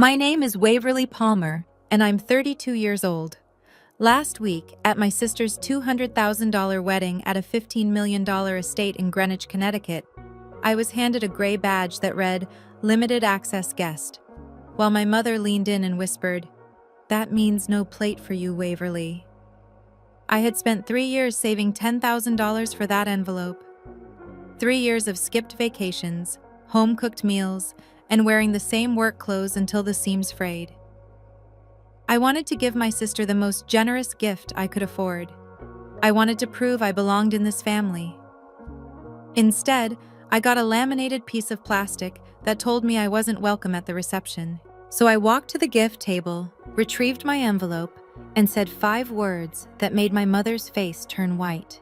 My name is Waverly Palmer, and I'm 32 years old. Last week, at my sister's $200,000 wedding at a $15 million estate in Greenwich, Connecticut, I was handed a gray badge that read, "Limited Access Guest," while my mother leaned in and whispered, "That means no plate for you, Waverly." I had spent 3 years saving $10,000 for that envelope. 3 years of skipped vacations, home-cooked meals, and wearing the same work clothes until the seams frayed. I wanted to give my sister the most generous gift I could afford. I wanted to prove I belonged in this family. Instead, I got a laminated piece of plastic that told me I wasn't welcome at the reception. So I walked to the gift table, retrieved my envelope, and said 5 words that made my mother's face turn white.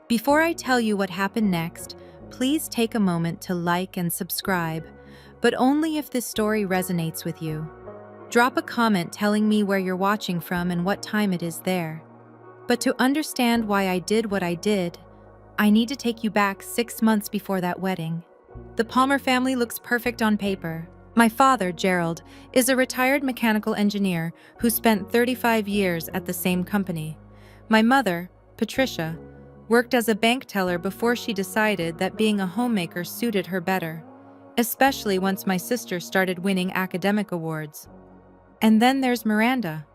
Before I tell you what happened next, please take a moment to like and subscribe, but only if this story resonates with you. Drop a comment telling me where you're watching from and what time it is there. But to understand why I did what I did, I need to take you back 6 months before that wedding. The Palmer family looks perfect on paper. My father, Gerald, is a retired mechanical engineer who spent 35 years at the same company. My mother, Patricia, worked as a bank teller before she decided that being a homemaker suited her better, especially once my sister started winning academic awards. And then there's Miranda,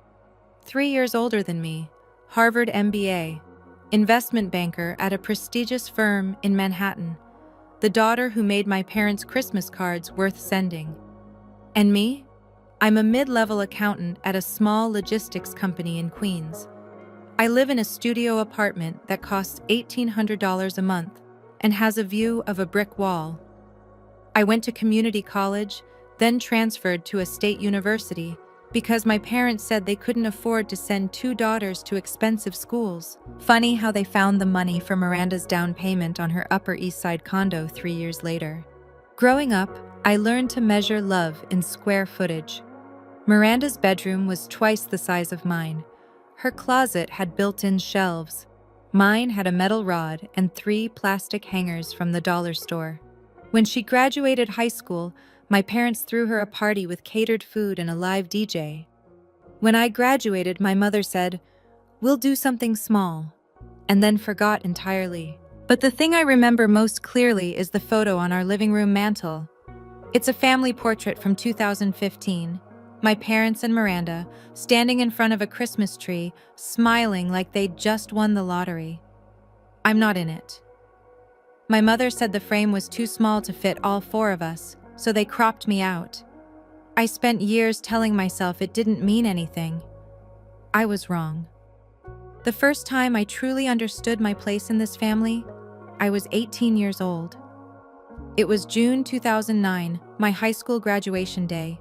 3 years older than me, Harvard MBA, investment banker at a prestigious firm in Manhattan, the daughter who made my parents' Christmas cards worth sending. And me? I'm a mid-level accountant at a small logistics company in Queens. I live in a studio apartment that costs $1,800 a month and has a view of a brick wall. I went to community college, then transferred to a state university because my parents said they couldn't afford to send 2 daughters to expensive schools. Funny how they found the money for Miranda's down payment on her Upper East Side condo 3 years later. Growing up, I learned to measure love in square footage. Miranda's bedroom was twice the size of mine. Her closet had built-in shelves. Mine had a metal rod and 3 plastic hangers from the dollar store. When she graduated high school, my parents threw her a party with catered food and a live DJ. When I graduated, my mother said, "We'll do something small," and then forgot entirely. But the thing I remember most clearly is the photo on our living room mantel. It's a family portrait from 2015. My parents and Miranda, standing in front of a Christmas tree, smiling like they'd just won the lottery. I'm not in it. My mother said the frame was too small to fit all 4 of us, so they cropped me out. I spent years telling myself it didn't mean anything. I was wrong. The first time I truly understood my place in this family, I was 18 years old. It was June 2009, my high school graduation day.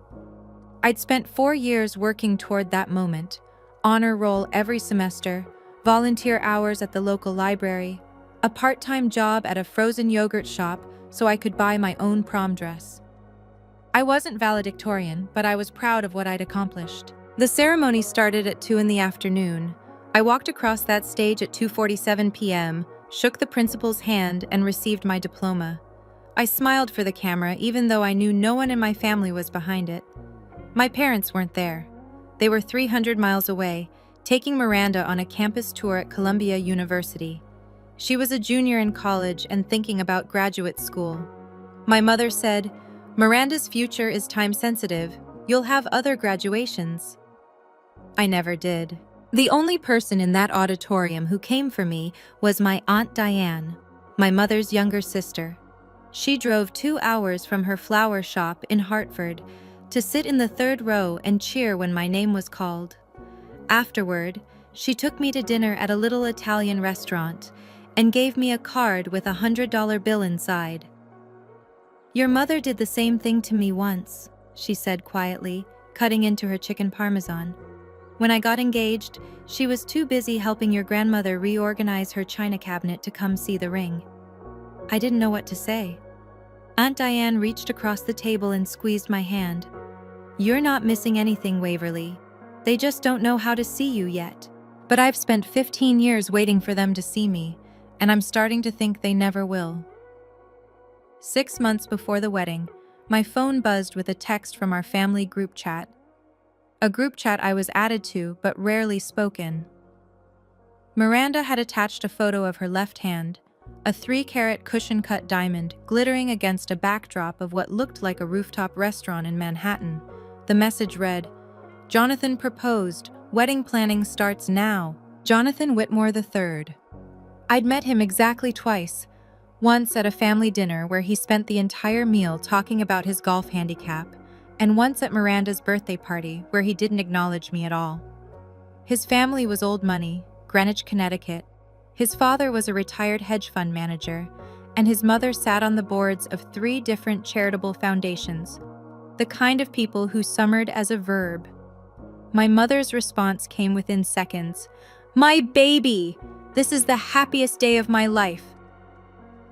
I'd spent 4 years working toward that moment, honor roll every semester, volunteer hours at the local library, a part-time job at a frozen yogurt shop so I could buy my own prom dress. I wasn't valedictorian, but I was proud of what I'd accomplished. The ceremony started at 2 in the afternoon. I walked across that stage at 2:47 p.m., shook the principal's hand, and received my diploma. I smiled for the camera even though I knew no one in my family was behind it. My parents weren't there. They were 300 miles away, taking Miranda on a campus tour at Columbia University. She was a junior in college and thinking about graduate school. My mother said, "Miranda's future is time-sensitive. You'll have other graduations." I never did. The only person in that auditorium who came for me was my Aunt Diane, my mother's younger sister. She drove 2 hours from her flower shop in Hartford to sit in the 3rd row and cheer when my name was called. Afterward, she took me to dinner at a little Italian restaurant and gave me a card with a $100 bill inside. "Your mother did the same thing to me once," she said quietly, cutting into her chicken parmesan. "When I got engaged, she was too busy helping your grandmother reorganize her china cabinet to come see the ring." I didn't know what to say. Aunt Diane reached across the table and squeezed my hand. "You're not missing anything, Waverly. They just don't know how to see you yet. But I've spent 15 years waiting for them to see me, and I'm starting to think they never will." 6 months before the wedding, My phone buzzed with a text from our family group chat. A group chat I was added to but rarely spoken. Miranda had attached a photo of her left hand, a 3-carat cushion-cut diamond glittering against a backdrop of what looked like a rooftop restaurant in Manhattan. The message read, "Jonathan proposed. Wedding planning starts now. Jonathan Whitmore III." I'd met him exactly twice, once at a family dinner where he spent the entire meal talking about his golf handicap, and once at Miranda's birthday party where he didn't acknowledge me at all. His family was old money, Greenwich, Connecticut. His father was a retired hedge fund manager, and his mother sat on the boards of 3 different charitable foundations, the kind of people who summered as a verb. My mother's response came within seconds. "My baby! This is the happiest day of my life."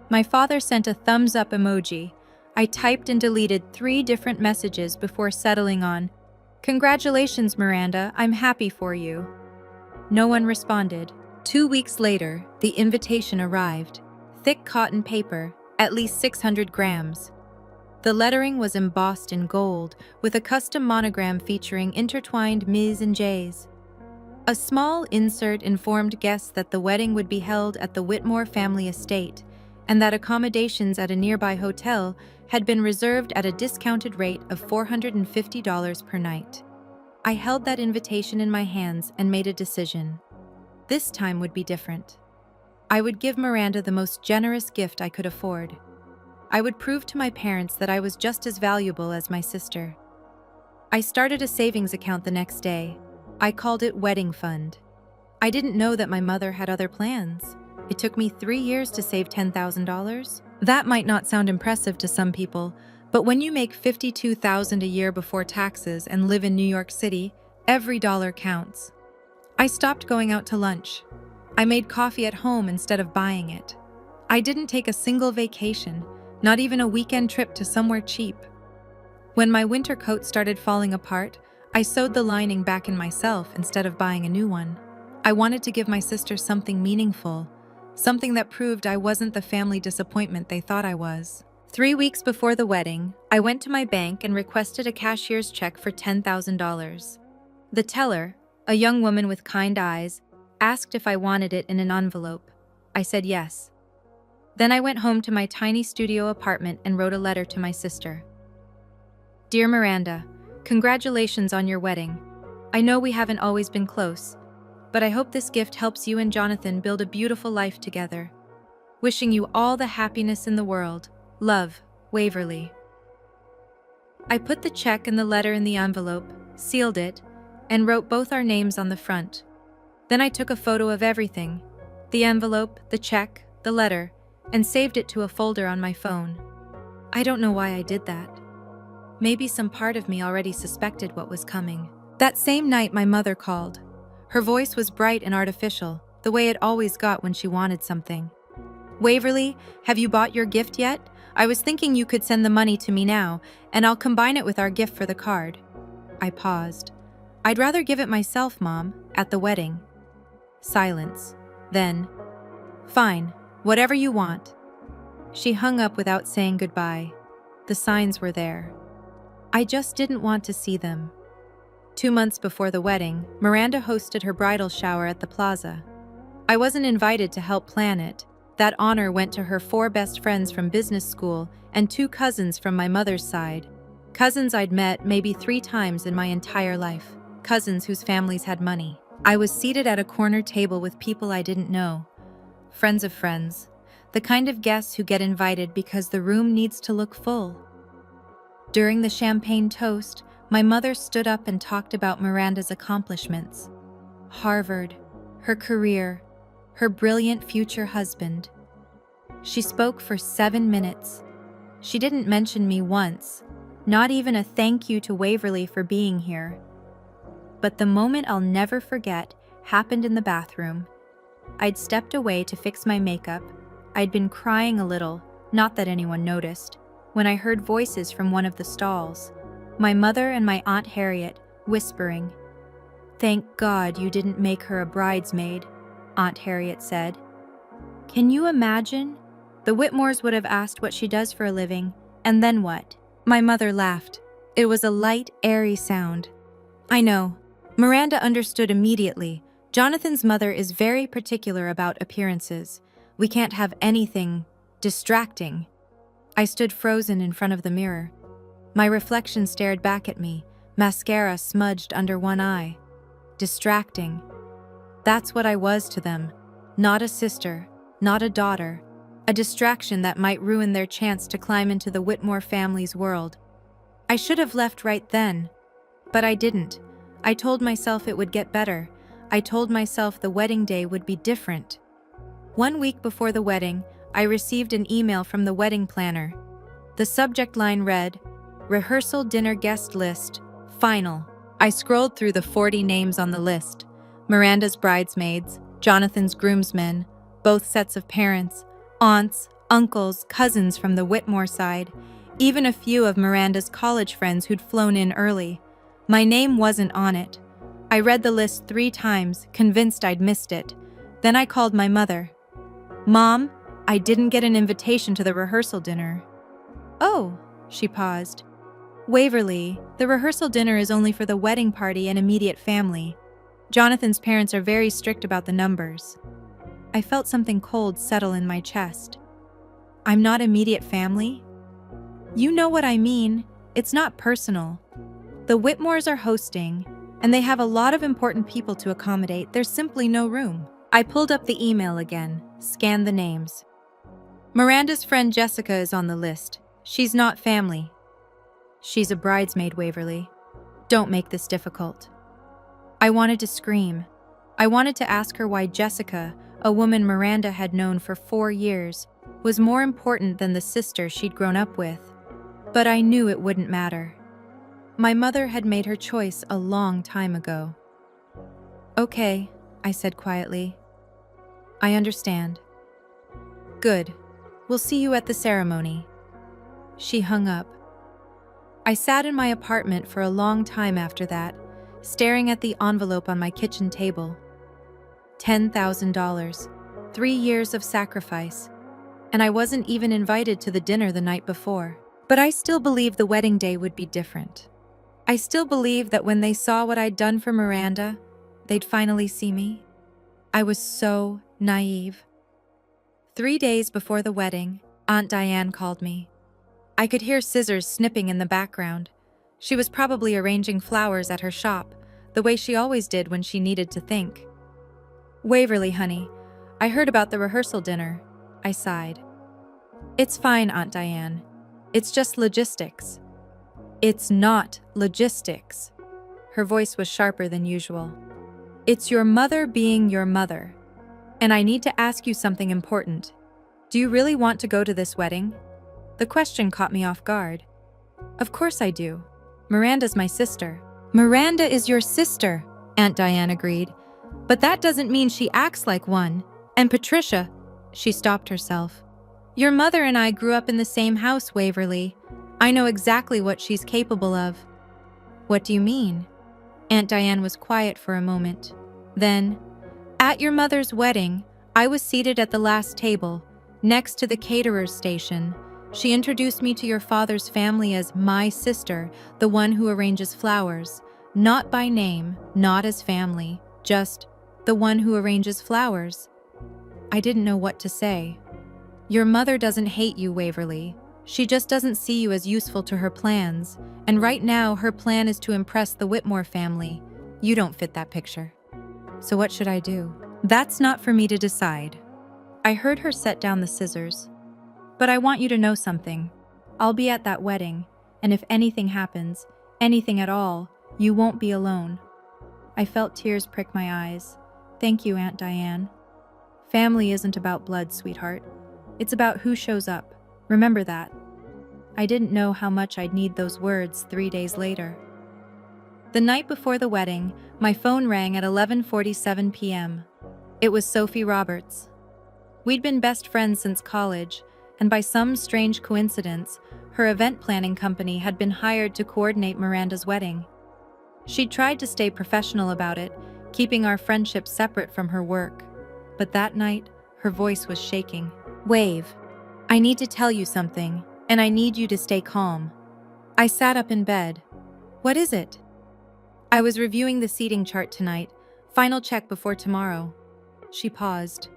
My father sent a thumbs-up emoji. I typed and deleted 3 different messages before settling on, "Congratulations, Miranda, I'm happy for you." No one responded. 2 weeks later, the invitation arrived. Thick cotton paper, at least 600 grams. The lettering was embossed in gold, with a custom monogram featuring intertwined Ms. and J's. A small insert informed guests that the wedding would be held at the Whitmore family estate, and that accommodations at a nearby hotel had been reserved at a discounted rate of $450 per night. I held that invitation in my hands and made a decision. This time would be different. I would give Miranda the most generous gift I could afford. I would prove to my parents that I was just as valuable as my sister. I started a savings account the next day. I called it Wedding Fund. I didn't know that my mother had other plans. It took me 3 years to save $10,000. That might not sound impressive to some people, but when you make $52,000 a year before taxes and live in New York City, every dollar counts. I stopped going out to lunch. I made coffee at home instead of buying it. I didn't take a single vacation, not even a weekend trip to somewhere cheap. When my winter coat started falling apart, I sewed the lining back in myself instead of buying a new one. I wanted to give my sister something meaningful, something that proved I wasn't the family disappointment they thought I was. 3 weeks before the wedding, I went to my bank and requested a cashier's check for $10,000. The teller, a young woman with kind eyes, asked if I wanted it in an envelope. I said yes. Then I went home to my tiny studio apartment and wrote a letter to my sister. "Dear Miranda, congratulations on your wedding. I know we haven't always been close, but I hope this gift helps you and Jonathan build a beautiful life together. Wishing you all the happiness in the world. Love, Waverly." I put the check and the letter in the envelope, sealed it, and wrote both our names on the front. Then I took a photo of everything, the envelope, the check, the letter, and saved it to a folder on my phone. I don't know why I did that. Maybe some part of me already suspected what was coming. That same night, my mother called. Her voice was bright and artificial, the way it always got when she wanted something. "Waverly, have you bought your gift yet? I was thinking you could send the money to me now, and I'll combine it with our gift for the card." I paused. "I'd rather give it myself, Mom, at the wedding." Silence. Then, "Fine, whatever you want." She hung up without saying goodbye. The signs were there. I just didn't want to see them. 2 months before the wedding, Miranda hosted her bridal shower at the plaza. I wasn't invited to help plan it. That honor went to her 4 best friends from business school and 2 cousins from my mother's side. Cousins I'd met maybe 3 times in my entire life. Cousins whose families had money. I was seated at a corner table with people I didn't know. Friends of friends. The kind of guests who get invited because the room needs to look full. During the champagne toast, my mother stood up and talked about Miranda's accomplishments. Harvard, her career, her brilliant future husband. She spoke for 7 minutes. She didn't mention me once, not even a thank you to Waverly for being here. But the moment I'll never forget happened in the bathroom. I'd stepped away to fix my makeup. I'd been crying a little, not that anyone noticed, when I heard voices from one of the stalls. My mother and my Aunt Harriet, whispering. "Thank God you didn't make her a bridesmaid," Aunt Harriet said. Can you imagine? The Whitmores would have asked what she does for a living, and then what? My mother laughed. It was a light, airy sound. I know. Miranda understood immediately. Jonathan's mother is very particular about appearances. We can't have anything distracting. I stood frozen in front of the mirror. My reflection stared back at me, mascara smudged under one eye. Distracting. That's what I was to them. Not a sister, not a daughter. A distraction that might ruin their chance to climb into the Whitmore family's world. I should have left right then, but I didn't. I told myself it would get better. I told myself the wedding day would be different. 1 week before the wedding, I received an email from the wedding planner. The subject line read, "Rehearsal dinner guest list, final." I scrolled through the 40 names on the list. Miranda's bridesmaids, Jonathan's groomsmen, both sets of parents, aunts, uncles, cousins from the Whitmore side, even a few of Miranda's college friends who'd flown in early. My name wasn't on it. I read the list 3 times, convinced I'd missed it. Then I called my mother. "Mom, I didn't get an invitation to the rehearsal dinner." "Oh," she paused. "Waverly, the rehearsal dinner is only for the wedding party and immediate family. Jonathan's parents are very strict about the numbers." I felt something cold settle in my chest. "I'm not immediate family?" "You know what I mean. It's not personal. The Whitmores are hosting, and they have a lot of important people to accommodate. There's simply no room." I pulled up the email again, scanned the names. Miranda's friend Jessica is on the list. She's not family. She's a bridesmaid, Waverly. Don't make this difficult. I wanted to scream. I wanted to ask her why Jessica, a woman Miranda had known for 4 years, was more important than the sister she'd grown up with. But I knew it wouldn't matter. My mother had made her choice a long time ago. "Okay," I said quietly. "I understand." "Good. We'll see you at the ceremony." She hung up. I sat in my apartment for a long time after that, staring at the envelope on my kitchen table. $10,000, 3 years of sacrifice, and I wasn't even invited to the dinner the night before. But I still believed the wedding day would be different. I still believed that when they saw what I'd done for Miranda, they'd finally see me. I was so naive. 3 days before the wedding, Aunt Diane called me. I could hear scissors snipping in the background. She was probably arranging flowers at her shop, the way she always did when she needed to think. "Waverly, honey, I heard about the rehearsal dinner," I sighed. "It's fine, Aunt Diane. It's just logistics." "It's not logistics." Her voice was sharper than usual. "It's your mother being your mother. And I need to ask you something important. Do you really want to go to this wedding?" The question caught me off guard. "Of course I do. Miranda's my sister." "Miranda is your sister," Aunt Diane agreed. "But that doesn't mean she acts like one. And Patricia," she stopped herself. "Your mother and I grew up in the same house, Waverly. I know exactly what she's capable of." "What do you mean?" Aunt Diane was quiet for a moment. Then, "At your mother's wedding, I was seated at the last table, next to the caterer's station. She introduced me to your father's family as my sister, the one who arranges flowers. Not by name, not as family, just the one who arranges flowers." I didn't know what to say. "Your mother doesn't hate you, Waverly. She just doesn't see you as useful to her plans, and right now her plan is to impress the Whitmore family. You don't fit that picture. So what should I do?" "That's not for me to decide." I heard her set down the scissors. "But I want you to know something. I'll be at that wedding, and if anything happens, anything at all, you won't be alone." I felt tears prick my eyes. "Thank you, Aunt Diane." "Family isn't about blood, sweetheart. It's about who shows up. Remember that." I didn't know how much I'd need those words 3 days later. The night before the wedding, my phone rang at 11:47 p.m. It was Sophie Roberts. We'd been best friends since college, and by some strange coincidence, her event planning company had been hired to coordinate Miranda's wedding. She'd tried to stay professional about it, keeping our friendship separate from her work. But that night, her voice was shaking. "Wave, I need to tell you something, and I need you to stay calm." I sat up in bed. What is it? I was reviewing the seating chart tonight. Final check before tomorrow. She paused.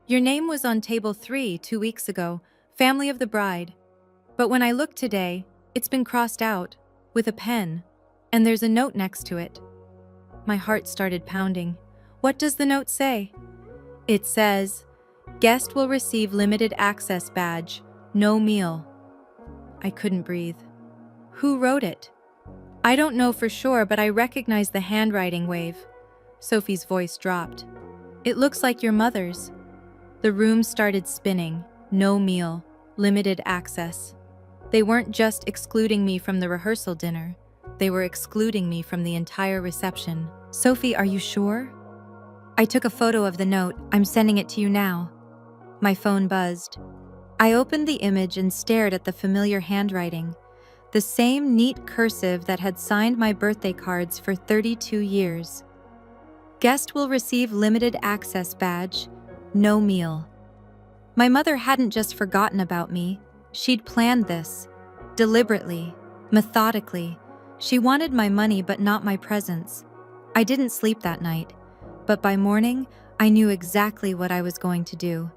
Your name was on table 3 2 weeks ago, family of the bride. But when I looked today, it's been crossed out, with a pen, and there's a note next to it. My heart started pounding. What does the note say? It says, guest will receive limited access badge, no meal. I couldn't breathe. Who wrote it? I don't know for sure, but I recognize the handwriting. Wave. Sophie's voice dropped. It looks like your mother's. The room started spinning. No meal, limited access. They weren't just excluding me from the rehearsal dinner. They were excluding me from the entire reception. Sophie, are you sure? I took a photo of the note. I'm sending it to you now. My phone buzzed. I opened the image and stared at the familiar handwriting. The same neat cursive that had signed my birthday cards for 32 years. Guest will receive limited access badge, no meal. My mother hadn't just forgotten about me. She'd planned this. Deliberately, methodically. She wanted my money but not my presence. I didn't sleep that night, but by morning, I knew exactly what I was going to do.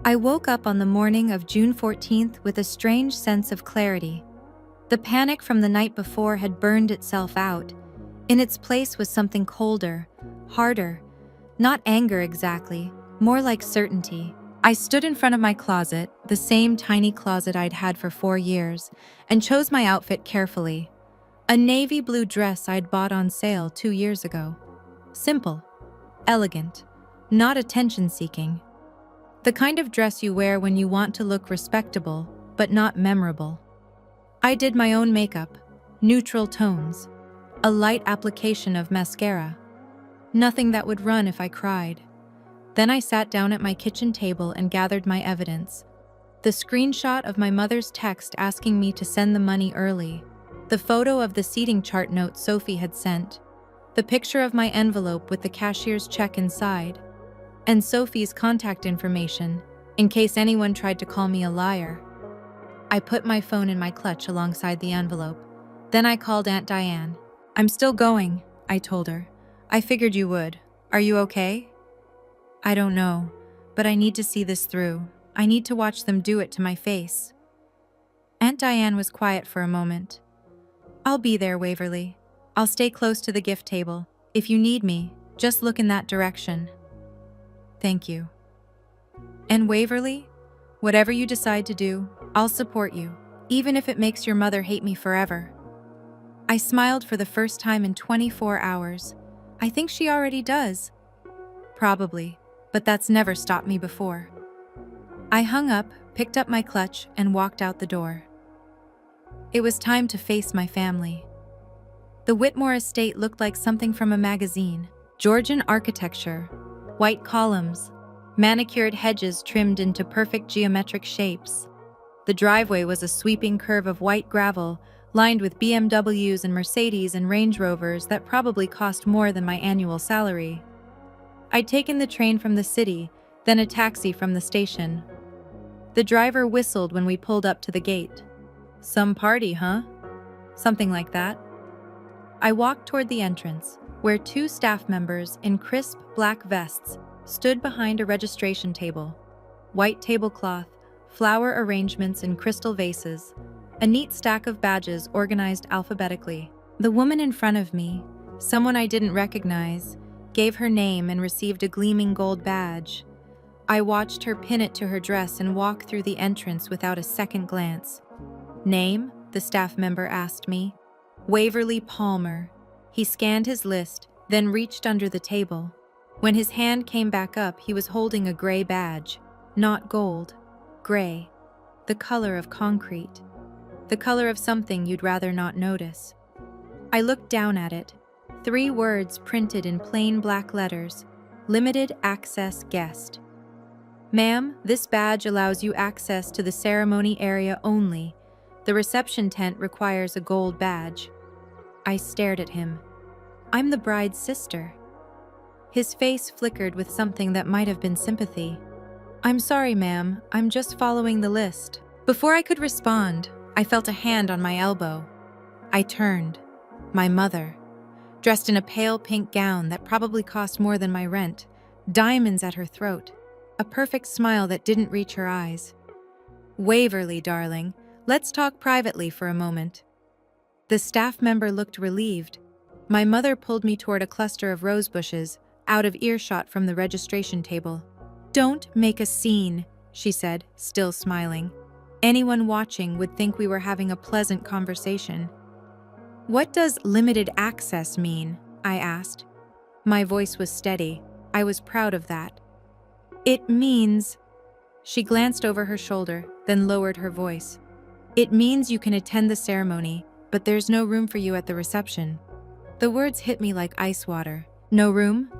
I woke up on the morning of June 14th with a strange sense of clarity. The panic from the night before had burned itself out. In its place was something colder, harder. Not anger exactly, more like certainty. I stood in front of my closet, the same tiny closet I'd had for 4 years, and chose my outfit carefully. A navy blue dress I'd bought on sale 2 years ago. Simple, elegant, not attention-seeking. The kind of dress you wear when you want to look respectable, but not memorable. I did my own makeup, neutral tones, a light application of mascara. Nothing that would run if I cried. Then I sat down at my kitchen table and gathered my evidence. The screenshot of my mother's text asking me to send the money early. The photo of the seating chart note Sophie had sent. The picture of my envelope with the cashier's check inside. And Sophie's contact information, in case anyone tried to call me a liar. I put my phone in my clutch alongside the envelope. Then I called Aunt Diane. I'm still going, I told her. I figured you would. Are you okay? I don't know, but I need to see this through. I need to watch them do it to my face. Aunt Diane was quiet for a moment. I'll be there, Waverly. I'll stay close to the gift table. If you need me, just look in that direction. Thank you. And Waverly, whatever you decide to do, I'll support you, even if it makes your mother hate me forever. I smiled for the first time in 24 hours. I think she already does. Probably, but that's never stopped me before. I hung up, picked up my clutch, and walked out the door. It was time to face my family. The Whitmore estate looked like something from a magazine. Georgian architecture, white columns, manicured hedges trimmed into perfect geometric shapes. The driveway was a sweeping curve of white gravel, lined with BMWs and Mercedes and Range Rovers that probably cost more than my annual salary. I'd taken the train from the city, then a taxi from the station. The driver whistled when we pulled up to the gate. Some party, huh? Something like that. I walked toward the entrance, where 2 staff members in crisp black vests stood behind a registration table. White tablecloth, flower arrangements in crystal vases, a neat stack of badges organized alphabetically. The woman in front of me, someone I didn't recognize, gave her name and received a gleaming gold badge. I watched her pin it to her dress and walk through the entrance without a second glance. Name? The staff member asked me. Waverly Palmer. He scanned his list, then reached under the table. When his hand came back up, he was holding a gray badge. Not gold. Gray. The color of concrete. The color of something you'd rather not notice. I looked down at it. 3 words printed in plain black letters. Limited access guest. Ma'am, this badge allows you access to the ceremony area only. The reception tent requires a gold badge. I stared at him. I'm the bride's sister. His face flickered with something that might have been sympathy. I'm sorry, ma'am. I'm just following the list. Before I could respond, I felt a hand on my elbow. I turned. My mother, dressed in a pale pink gown that probably cost more than my rent, diamonds at her throat, a perfect smile that didn't reach her eyes. "Waverly, darling, let's talk privately for a moment." The staff member looked relieved. My mother pulled me toward a cluster of rose bushes, out of earshot from the registration table. "Don't make a scene," she said, still smiling. "Anyone watching would think we were having a pleasant conversation." "What does limited access mean?" I asked. My voice was steady. I was proud of that. "It means..." She glanced over her shoulder, then lowered her voice. "It means you can attend the ceremony, but there's no room for you at the reception." The words hit me like ice water. No room?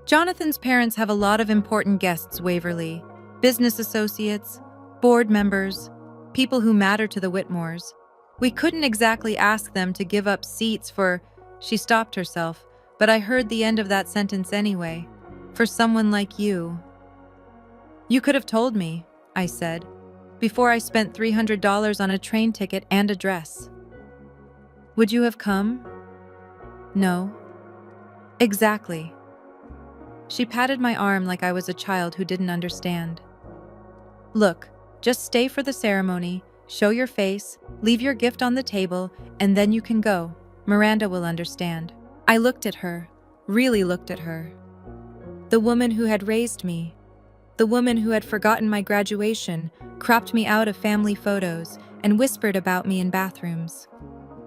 Jonathan's parents have a lot of important guests, Waverly. Business associates, board members, people who matter to the Whitmores. We couldn't exactly ask them to give up seats for... She stopped herself, but I heard the end of that sentence anyway. "For someone like you." "You could have told me," I said, "before I spent $300 on a train ticket and a dress." "Would you have come?" "No." "Exactly." She patted my arm like I was a child who didn't understand. "Look, just stay for the ceremony, show your face, leave your gift on the table, and then you can go. Miranda will understand." I looked at her, really looked at her. The woman who had raised me. The woman who had forgotten my graduation, cropped me out of family photos, and whispered about me in bathrooms.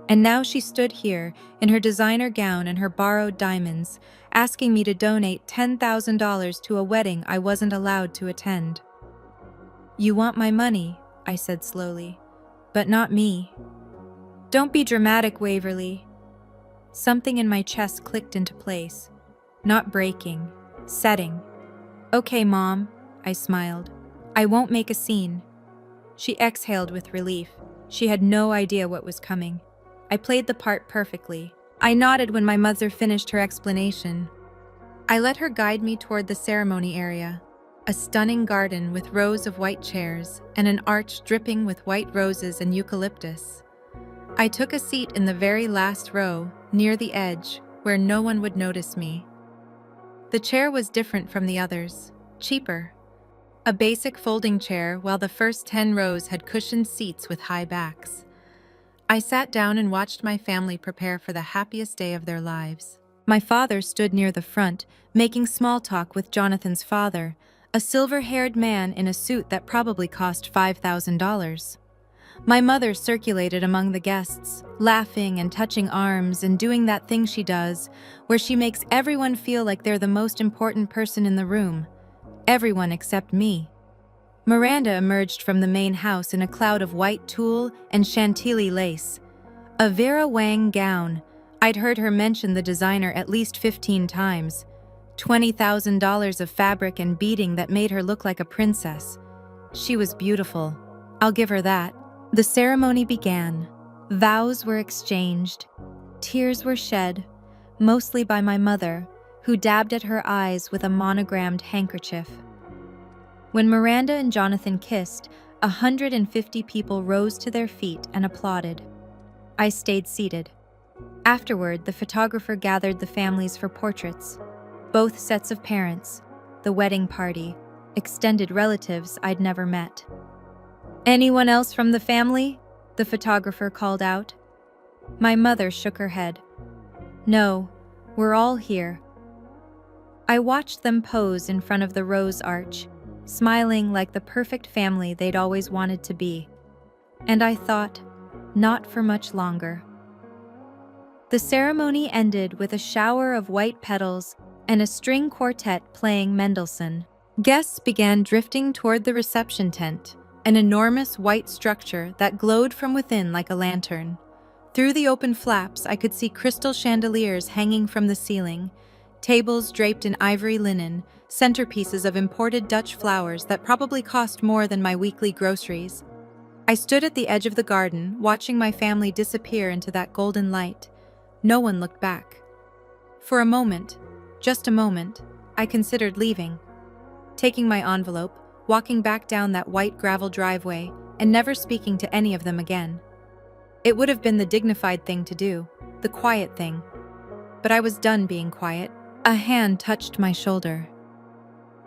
And now she stood here, in her designer gown and her borrowed diamonds, asking me to donate $10,000 to a wedding I wasn't allowed to attend. "You want my money," I said slowly, "but not me." "Don't be dramatic, Waverly." Something in my chest clicked into place. Not breaking, setting. "Okay, Mom," I smiled. "I won't make a scene." She exhaled with relief. She had no idea what was coming. I played the part perfectly. I nodded when my mother finished her explanation. I let her guide me toward the ceremony area, a stunning garden with rows of white chairs and an arch dripping with white roses and eucalyptus. I took a seat in the very last row, near the edge, where no one would notice me. The chair was different from the others, cheaper. A basic folding chair, while the first 10 rows had cushioned seats with high backs. I sat down and watched my family prepare for the happiest day of their lives. My father stood near the front, making small talk with Jonathan's father, a silver-haired man in a suit that probably cost $5,000. My mother circulated among the guests, laughing and touching arms and doing that thing she does, where she makes everyone feel like they're the most important person in the room. Everyone except me. Miranda emerged from the main house in a cloud of white tulle and chantilly lace. A Vera Wang gown. I'd heard her mention the designer at least 15 times. $20,000 of fabric and beading that made her look like a princess. She was beautiful. I'll give her that. The ceremony began. Vows were exchanged. Tears were shed, mostly by my mother, who dabbed at her eyes with a monogrammed handkerchief. When Miranda and Jonathan kissed, 150 people rose to their feet and applauded. I stayed seated. Afterward, the photographer gathered the families for portraits. Both sets of parents, the wedding party, extended relatives I'd never met. "Anyone else from the family?" the photographer called out. My mother shook her head. "No, we're all here." I watched them pose in front of the rose arch, smiling like the perfect family they'd always wanted to be. And I thought, not for much longer. The ceremony ended with a shower of white petals and a string quartet playing Mendelssohn. Guests began drifting toward the reception tent, an enormous white structure that glowed from within like a lantern. Through the open flaps, I could see crystal chandeliers hanging from the ceiling, tables draped in ivory linen, centerpieces of imported Dutch flowers that probably cost more than my weekly groceries. I stood at the edge of the garden, watching my family disappear into that golden light. No one looked back. For a moment, just a moment, I considered leaving. Taking my envelope, walking back down that white gravel driveway, and never speaking to any of them again. It would have been the dignified thing to do, the quiet thing. But I was done being quiet. A hand touched my shoulder.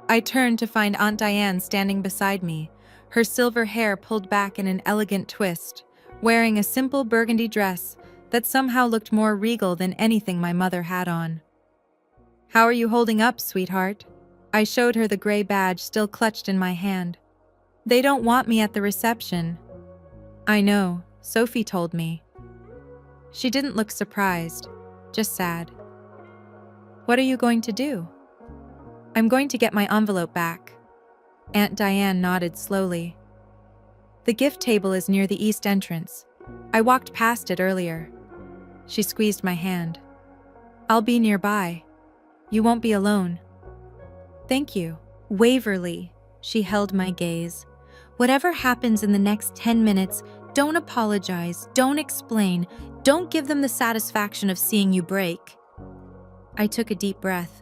I turned to find Aunt Diane standing beside me, her silver hair pulled back in an elegant twist, wearing a simple burgundy dress that somehow looked more regal than anything my mother had on. "How are you holding up, sweetheart?" I showed her the gray badge still clutched in my hand. "They don't want me at the reception." "I know, Sophie told me." She didn't look surprised, just sad. "What are you going to do?" "I'm going to get my envelope back." Aunt Diane nodded slowly. "The gift table is near the east entrance. I walked past it earlier." She squeezed my hand. "I'll be nearby. You won't be alone." "Thank you." "Waverly," she held my gaze. "Whatever happens in the next 10 minutes, don't apologize, don't explain, don't give them the satisfaction of seeing you break." I took a deep breath.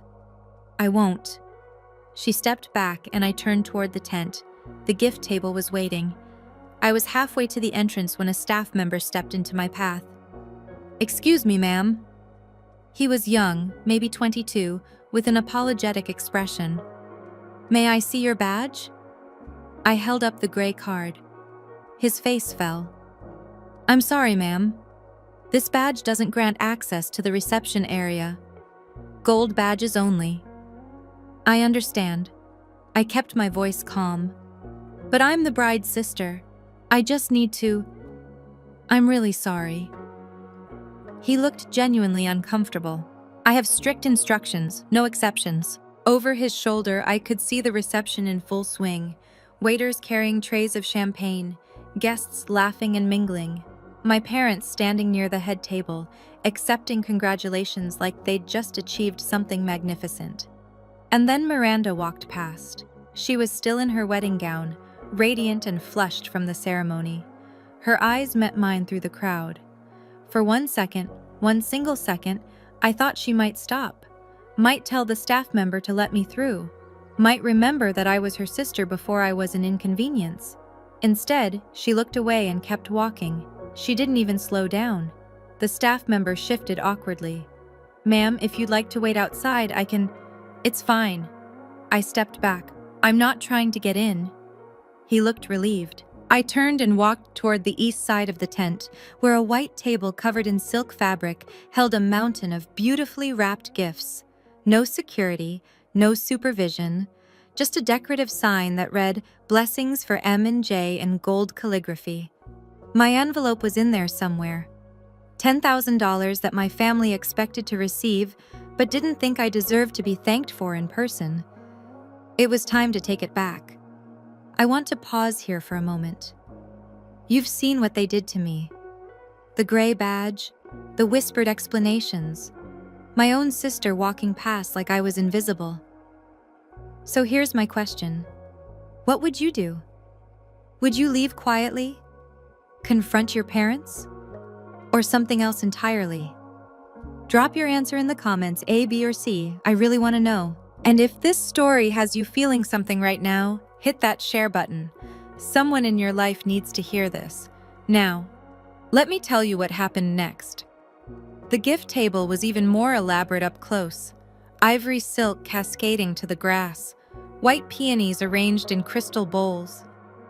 "I won't." She stepped back and I turned toward the tent. The gift table was waiting. I was halfway to the entrance when a staff member stepped into my path. "Excuse me, ma'am." He was young, maybe 22, with an apologetic expression. "May I see your badge?" I held up the gray card. His face fell. "I'm sorry, ma'am. This badge doesn't grant access to the reception area. Gold badges only." "I understand." I kept my voice calm. "But I'm the bride's sister. I just need to. I'm really sorry." He looked genuinely uncomfortable. "I have strict instructions, no exceptions." Over his shoulder, I could see the reception in full swing. Waiters carrying trays of champagne, guests laughing and mingling. My parents standing near the head table, accepting congratulations like they'd just achieved something magnificent. And then Miranda walked past. She was still in her wedding gown, radiant and flushed from the ceremony. Her eyes met mine through the crowd. For one single second, I thought she might stop, might tell the staff member to let me through, might remember that I was her sister before I was an inconvenience. Instead, she looked away and kept walking. She didn't even slow down. The staff member shifted awkwardly. "Ma'am, if you'd like to wait outside, I can—" "It's fine." I stepped back. "I'm not trying to get in." He looked relieved. I turned and walked toward the east side of the tent, where a white table covered in silk fabric held a mountain of beautifully wrapped gifts. No security, no supervision, just a decorative sign that read, "Blessings for M and J" in gold calligraphy. My envelope was in there somewhere. $10,000 that my family expected to receive, but didn't think I deserved to be thanked for in person. It was time to take it back. I want to pause here for a moment. You've seen what they did to me. The gray badge, the whispered explanations, my own sister walking past like I was invisible. So here's my question. What would you do? Would you leave quietly? Confront your parents? Or something else entirely? Drop your answer in the comments, A, B, or C. I really want to know. And if this story has you feeling something right now, hit that share button. Someone in your life needs to hear this. Now, let me tell you what happened next. The gift table was even more elaborate up close. Ivory silk cascading to the grass, white peonies arranged in crystal bowls,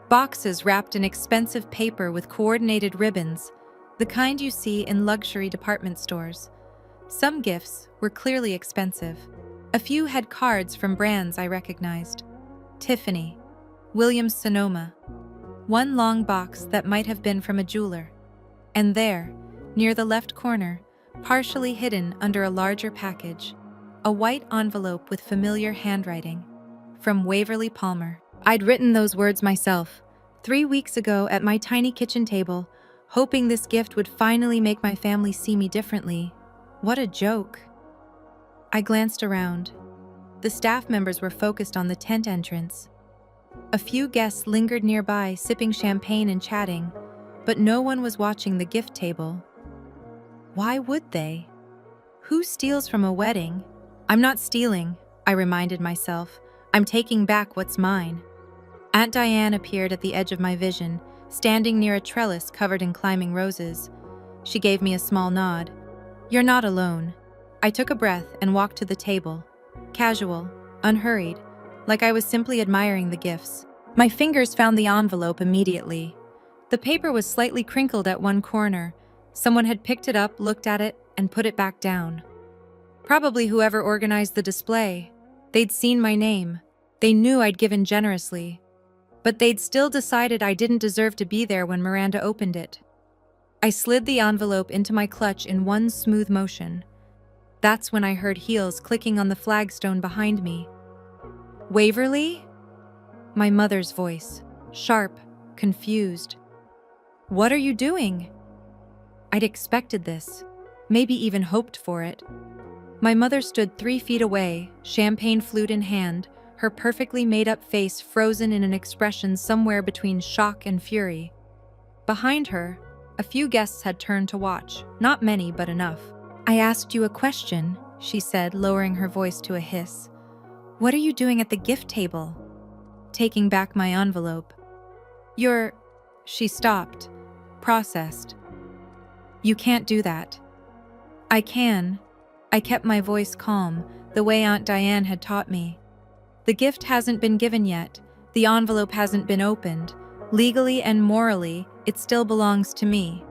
boxes wrapped in expensive paper with coordinated ribbons, the kind you see in luxury department stores. Some gifts were clearly expensive. A few had cards from brands I recognized. Tiffany, Williams-Sonoma, one long box that might have been from a jeweler. And there, near the left corner, partially hidden under a larger package, a white envelope with familiar handwriting. From Waverly Palmer. I'd written those words myself, 3 weeks ago at my tiny kitchen table, hoping this gift would finally make my family see me differently. What a joke. I glanced around. The staff members were focused on the tent entrance. A few guests lingered nearby, sipping champagne and chatting, but no one was watching the gift table. Why would they? Who steals from a wedding? I'm not stealing, I reminded myself. I'm taking back what's mine. Aunt Diane appeared at the edge of my vision, standing near a trellis covered in climbing roses. She gave me a small nod. "You're not alone." I took a breath and walked to the table. Casual, unhurried, like I was simply admiring the gifts. My fingers found the envelope immediately. The paper was slightly crinkled at one corner. Someone had picked it up, looked at it, and put it back down. Probably whoever organized the display. They'd seen my name. They knew I'd given generously. But they'd still decided I didn't deserve to be there when Miranda opened it. I slid the envelope into my clutch in one smooth motion. That's when I heard heels clicking on the flagstone behind me. "Waverly?" My mother's voice, sharp, confused. "What are you doing?" I'd expected this, maybe even hoped for it. My mother stood 3 feet away, champagne flute in hand, her perfectly made-up face frozen in an expression somewhere between shock and fury. Behind her, a few guests had turned to watch, not many, but enough. "I asked you a question," she said, lowering her voice to a hiss. "What are you doing at the gift table?" Taking back my envelope. "You're..." She stopped, processed. "You can't do that." "I can." I kept my voice calm, the way Aunt Diane had taught me. "The gift hasn't been given yet. The envelope hasn't been opened. Legally and morally, it still belongs to me.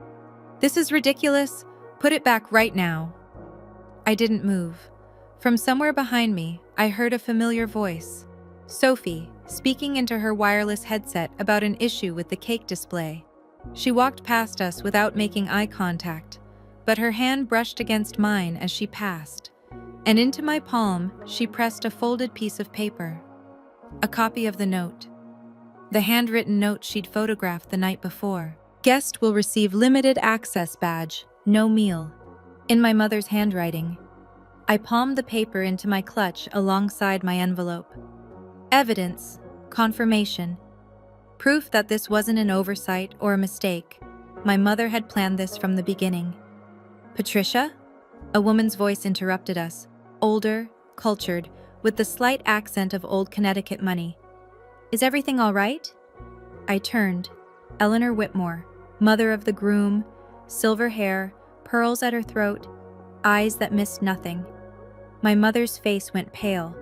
This is ridiculous. Put it back right now." I didn't move. From somewhere behind me, I heard a familiar voice. Sophie, speaking into her wireless headset about an issue with the cake display. She walked past us without making eye contact, but her hand brushed against mine as she passed, and into my palm she pressed a folded piece of paper. A copy of the note. The handwritten note she'd photographed the night before. "Guest will receive limited access badge, no meal." In my mother's handwriting. I palmed the paper into my clutch alongside my envelope. Evidence, confirmation, proof that this wasn't an oversight or a mistake. My mother had planned this from the beginning. "Patricia?" A woman's voice interrupted us, older, cultured, with the slight accent of old Connecticut money. "Is everything all right?" I turned. Eleanor Whitmore, mother of the groom, silver hair, pearls at her throat, eyes that missed nothing. My mother's face went pale.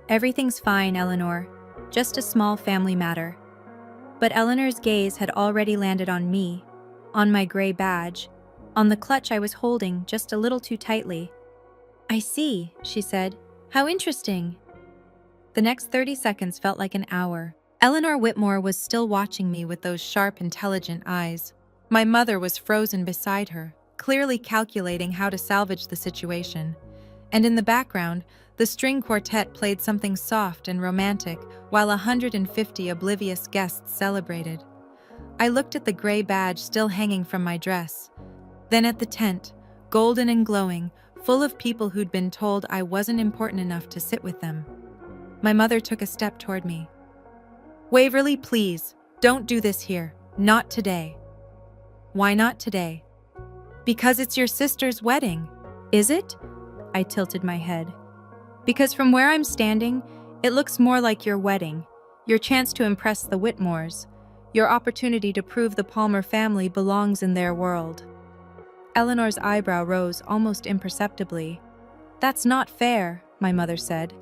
"Everything's fine, Eleanor. Just a small family matter." But Eleanor's gaze had already landed on me, on my gray badge, on the clutch I was holding just a little too tightly. "I see," she said. "How interesting." The next 30 seconds felt like an hour. Eleanor Whitmore was still watching me with those sharp, intelligent eyes. My mother was frozen beside her, clearly calculating how to salvage the situation. And in the background, the string quartet played something soft and romantic while 150 oblivious guests celebrated. I looked at the gray badge still hanging from my dress, then at the tent, golden and glowing, full of people who'd been told I wasn't important enough to sit with them. My mother took a step toward me. "Waverly, please, don't do this here. Not today." "Why not today?" "Because it's your sister's wedding." "Is it?" I tilted my head. "Because from where I'm standing, it looks more like your wedding, your chance to impress the Whitmores, your opportunity to prove the Palmer family belongs in their world." Eleanor's eyebrow rose almost imperceptibly. "That's not fair," my mother said.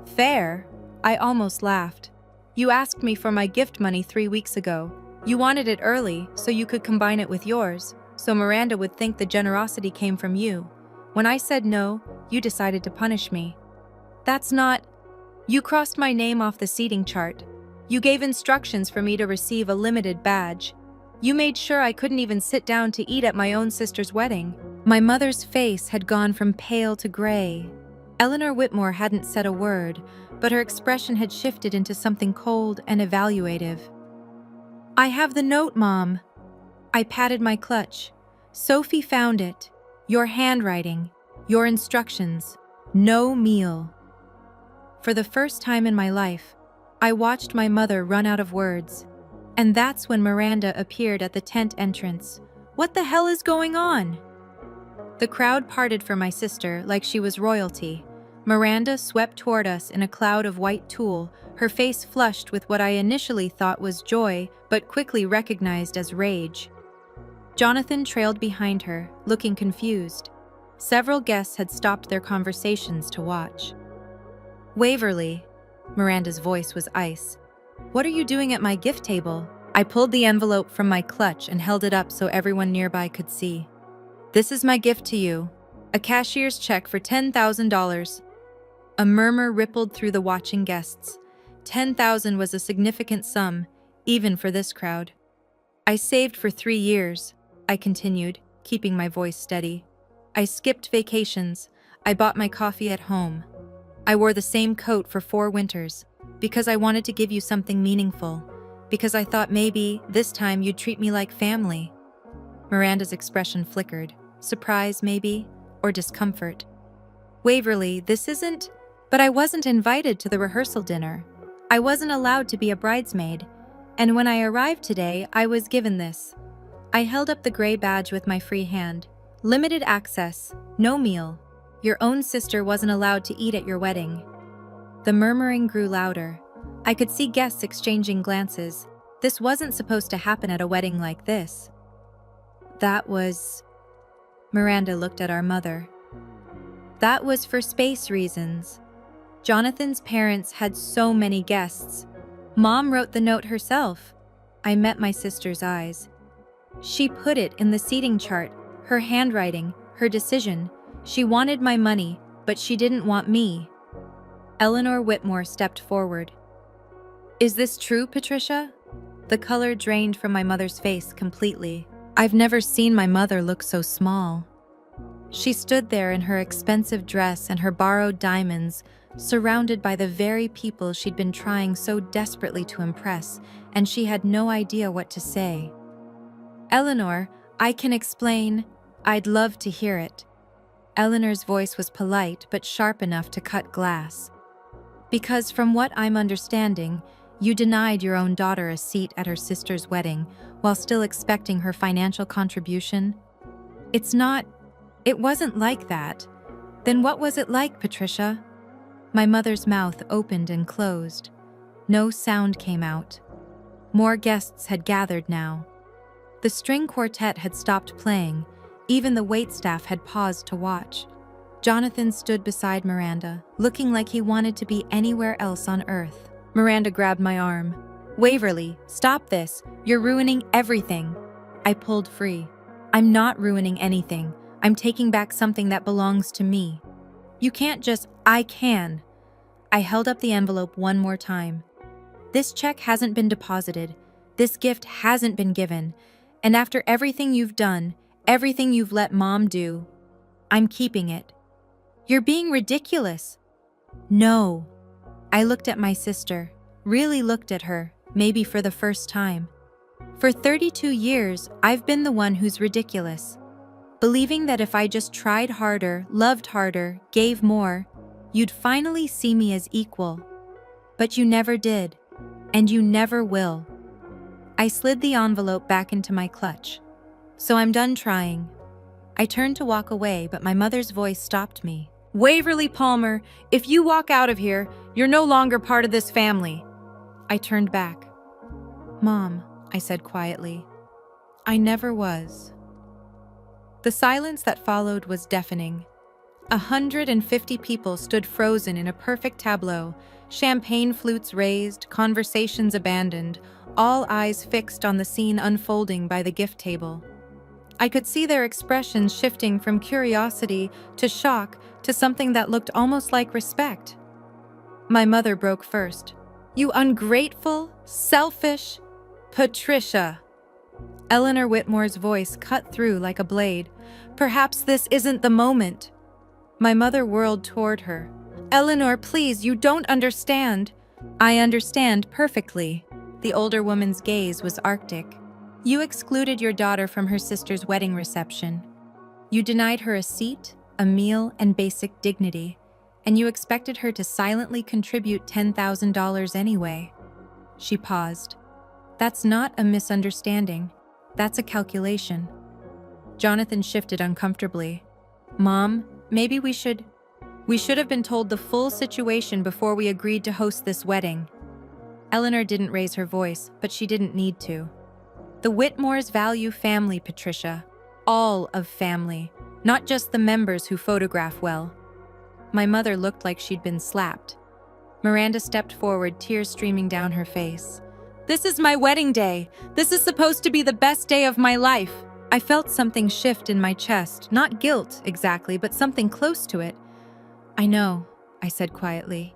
"Fair?" I almost laughed. "You asked me for my gift money 3 weeks ago. You wanted it early so you could combine it with yours, so Miranda would think the generosity came from you. When I said no, you decided to punish me. That's not... You crossed my name off the seating chart. You gave instructions for me to receive a limited badge. You made sure I couldn't even sit down to eat at my own sister's wedding." My mother's face had gone from pale to gray. Eleanor Whitmore hadn't said a word, but her expression had shifted into something cold and evaluative. "I have the note, Mom." I patted my clutch. "Sophie found it. Your handwriting. Your instructions. No meal." For the first time in my life, I watched my mother run out of words. And that's when Miranda appeared at the tent entrance. "What the hell is going on?" The crowd parted for my sister like she was royalty. Miranda swept toward us in a cloud of white tulle, her face flushed with what I initially thought was joy, but quickly recognized as rage. Jonathan trailed behind her, looking confused. Several guests had stopped their conversations to watch. "Waverly," Miranda's voice was ice. "What are you doing at my gift table?" I pulled the envelope from my clutch and held it up so everyone nearby could see. "This is my gift to you. A cashier's check for $10,000. A murmur rippled through the watching guests. 10,000 was a significant sum, even for this crowd. "I saved for 3 years, I continued, keeping my voice steady. "I skipped vacations. I bought my coffee at home. I wore the same coat for 4 winters, because I wanted to give you something meaningful, because I thought maybe, this time you'd treat me like family." Miranda's expression flickered. Surprise, maybe, or discomfort. "Waverly, this isn't..." But I wasn't invited to the rehearsal dinner. I wasn't allowed to be a bridesmaid. And when I arrived today, I was given this. I held up the gray badge with my free hand. "Limited access, no meal. Your own sister wasn't allowed to eat at your wedding." The murmuring grew louder. I could see guests exchanging glances. This wasn't supposed to happen at a wedding like this. "That was..." Miranda looked at our mother. "That was for space reasons. Jonathan's parents had so many guests. Mom wrote the note herself." I met my sister's eyes. She put it in the seating chart, her handwriting, her decision. She wanted my money, but she didn't want me. Eleanor Whitmore stepped forward. "Is this true, Patricia?" The color drained from my mother's face completely. I've never seen my mother look so small. She stood there in her expensive dress and her borrowed diamonds, surrounded by the very people she'd been trying so desperately to impress, and she had no idea what to say. "Eleanor, I can explain. I'd love to hear it." Eleanor's voice was polite but sharp enough to cut glass. "Because from what I'm understanding, you denied your own daughter a seat at her sister's wedding while still expecting her financial contribution. It wasn't like that. Then what was it like, Patricia?" My mother's mouth opened and closed. No sound came out. More guests had gathered now. The string quartet had stopped playing. Even the waitstaff had paused to watch. Jonathan stood beside Miranda, looking like he wanted to be anywhere else on earth. Miranda grabbed my arm. "Waverly, stop this. You're ruining everything." I pulled free. "I'm not ruining anything. I'm taking back something that belongs to me. You can't just..." "I can." I held up the envelope one more time. "This check hasn't been deposited. This gift hasn't been given. And after everything you've done, everything you've let Mom do, I'm keeping it." "You're being ridiculous." "No." I looked at my sister, really looked at her, maybe for the first time. For 32 years, I've been the one who's ridiculous. Believing that if I just tried harder, loved harder, gave more, you'd finally see me as equal. But you never did, and you never will. I slid the envelope back into my clutch. "So I'm done trying." I turned to walk away, but my mother's voice stopped me. "Waverly Palmer, if you walk out of here, you're no longer part of this family." I turned back. "Mom," I said quietly, "I never was." The silence that followed was deafening. 150 people stood frozen in a perfect tableau, champagne flutes raised, conversations abandoned, all eyes fixed on the scene unfolding by the gift table. I could see their expressions shifting from curiosity to shock to something that looked almost like respect. My mother broke first. "You ungrateful, selfish..." "Patricia!" Eleanor Whitmore's voice cut through like a blade. "Perhaps this isn't the moment." My mother whirled toward her. "Eleanor, please, you don't understand." "I understand perfectly." The older woman's gaze was arctic. "You excluded your daughter from her sister's wedding reception. You denied her a seat, a meal, and basic dignity, and you expected her to silently contribute $10,000 anyway." She paused. "That's not a misunderstanding. That's a calculation." Jonathan shifted uncomfortably. "Mom, maybe we should..." We should have been told the full situation before we agreed to host this wedding. Eleanor didn't raise her voice, but she didn't need to. The Whitmores value family, Patricia. All of family, not just the members who photograph well. My mother looked like she'd been slapped. Miranda stepped forward, tears streaming down her face. This is my wedding day. This is supposed to be the best day of my life. I felt something shift in my chest, not guilt exactly, but something close to it. I know, I said quietly,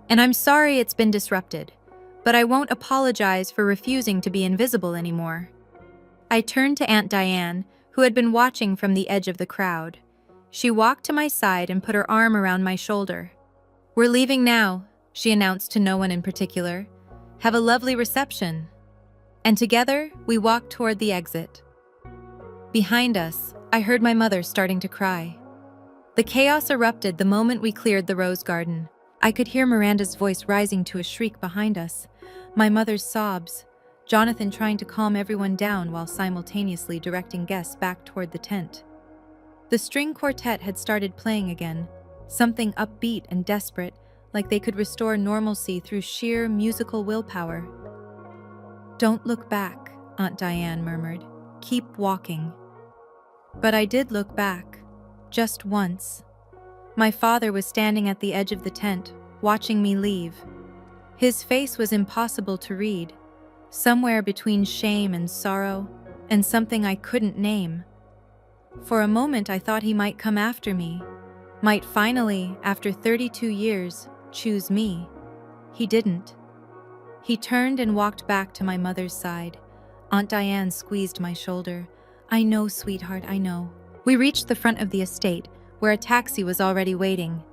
and I'm sorry it's been disrupted, but I won't apologize for refusing to be invisible anymore. I turned to Aunt Diane, who had been watching from the edge of the crowd. She walked to my side and put her arm around my shoulder. We're leaving now, she announced to no one in particular. Have a lovely reception. And together, we walked toward the exit. Behind us, I heard my mother starting to cry. The chaos erupted the moment we cleared the rose garden. I could hear Miranda's voice rising to a shriek behind us, my mother's sobs, Jonathan trying to calm everyone down while simultaneously directing guests back toward the tent. The string quartet had started playing again, something upbeat and desperate, like they could restore normalcy through sheer musical willpower. Don't look back, Aunt Diane murmured. Keep walking. But I did look back, just once. My father was standing at the edge of the tent, watching me leave. His face was impossible to read, somewhere between shame and sorrow, and something I couldn't name. For a moment I thought he might come after me, might finally, after 32 years, choose me. He didn't. He turned and walked back to my mother's side. Aunt Diane squeezed my shoulder. I know, sweetheart, I know. We reached the front of the estate, where a taxi was already waiting.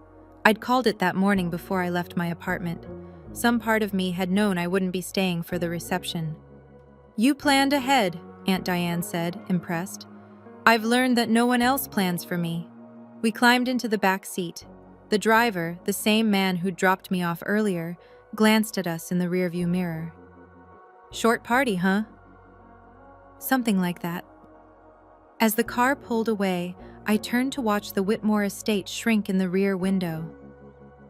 I'd called it that morning before I left my apartment. Some part of me had known I wouldn't be staying for the reception. You planned ahead, Aunt Diane said, impressed. I've learned that no one else plans for me. We climbed into the back seat. The driver, the same man who dropped me off earlier, glanced at us in the rearview mirror. Short party, huh? Something like that. As the car pulled away, I turned to watch the Whitmore estate shrink in the rear window.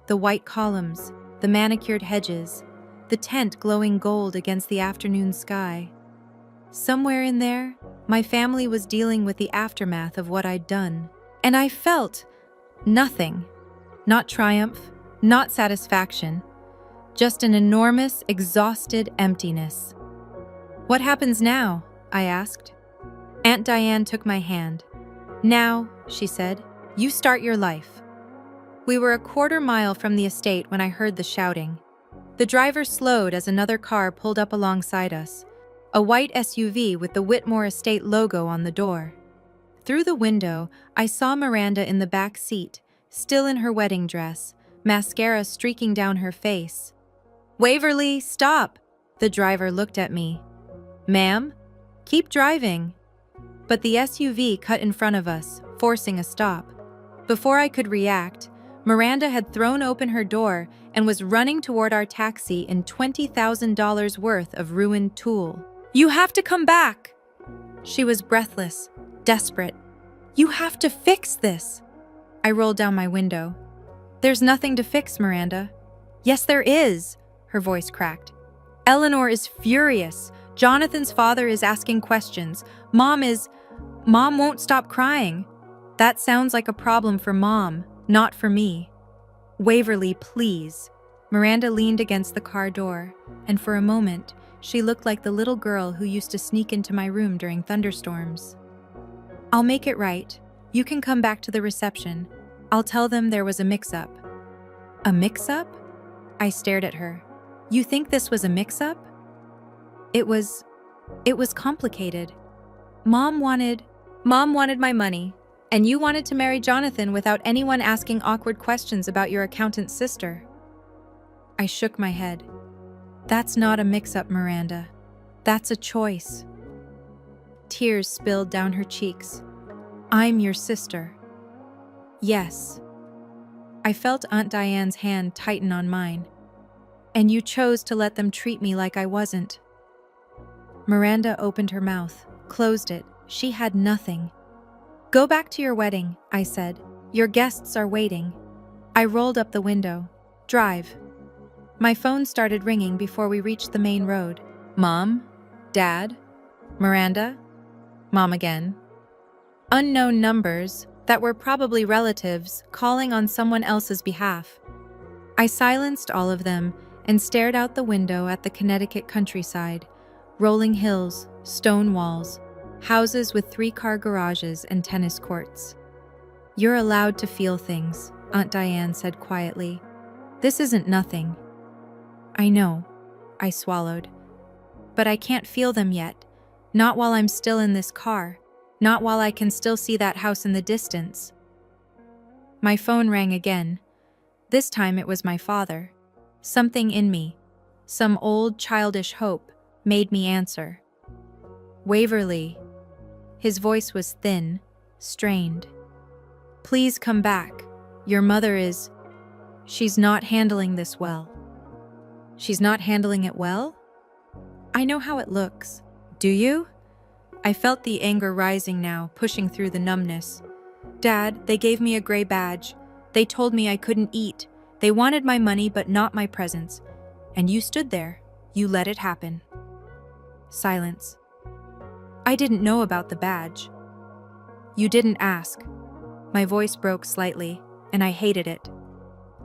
The white columns, the manicured hedges, the tent glowing gold against the afternoon sky. Somewhere in there, my family was dealing with the aftermath of what I'd done. And I felt nothing. Not triumph, not satisfaction. Just an enormous, exhausted emptiness. What happens now? I asked. Aunt Diane took my hand. Now, she said, you start your life. We were a quarter mile from the estate when I heard the shouting. The driver slowed as another car pulled up alongside us, a white SUV with the Whitmore Estate logo on the door. Through the window, I saw Miranda in the back seat, still in her wedding dress, mascara streaking down her face. Waverly, stop! The driver looked at me. Ma'am? Keep driving. But the SUV cut in front of us, forcing a stop. Before I could react, Miranda had thrown open her door and was running toward our taxi in $20,000 worth of ruined tool. You have to come back! She was breathless, desperate. You have to fix this! I rolled down my window. There's nothing to fix, Miranda. Yes, there is, her voice cracked. Eleanor is furious. Jonathan's father is asking questions. Mom won't stop crying. That sounds like a problem for Mom, not for me. Waverly, please. Miranda leaned against the car door, and for a moment, she looked like the little girl who used to sneak into my room during thunderstorms. I'll make it right. You can come back to the reception. I'll tell them there was a mix-up. A mix-up? I stared at her. You think this was a mix-up? It was complicated. Mom wanted my money, and you wanted to marry Jonathan without anyone asking awkward questions about your accountant's sister. I shook my head. That's not a mix-up, Miranda. That's a choice. Tears spilled down her cheeks. I'm your sister. Yes. I felt Aunt Diane's hand tighten on mine. And you chose to let them treat me like I wasn't. Miranda opened her mouth, closed it. She had nothing. Go back to your wedding, I said. Your guests are waiting. I rolled up the window. Drive. My phone started ringing before we reached the main road. Mom? Dad? Miranda? Mom again. Unknown numbers that were probably relatives calling on someone else's behalf. I silenced all of them and stared out the window at the Connecticut countryside, rolling hills, stone walls, houses with 3-car garages and tennis courts. You're allowed to feel things, Aunt Diane said quietly. This isn't nothing. I know, I swallowed. But I can't feel them yet, not while I'm still in this car, not while I can still see that house in the distance. My phone rang again. This time it was my father. Something in me, some old childish hope, made me answer. Waverly. His voice was thin, strained. Please come back. Your mother is... She's not handling this well. She's not handling it well? I know how it looks. Do you? I felt the anger rising now, pushing through the numbness. Dad, they gave me a gray badge. They told me I couldn't eat. They wanted my money but not my presence. And you stood there. You let it happen. Silence. I didn't know about the badge. You didn't ask. My voice broke slightly, and I hated it.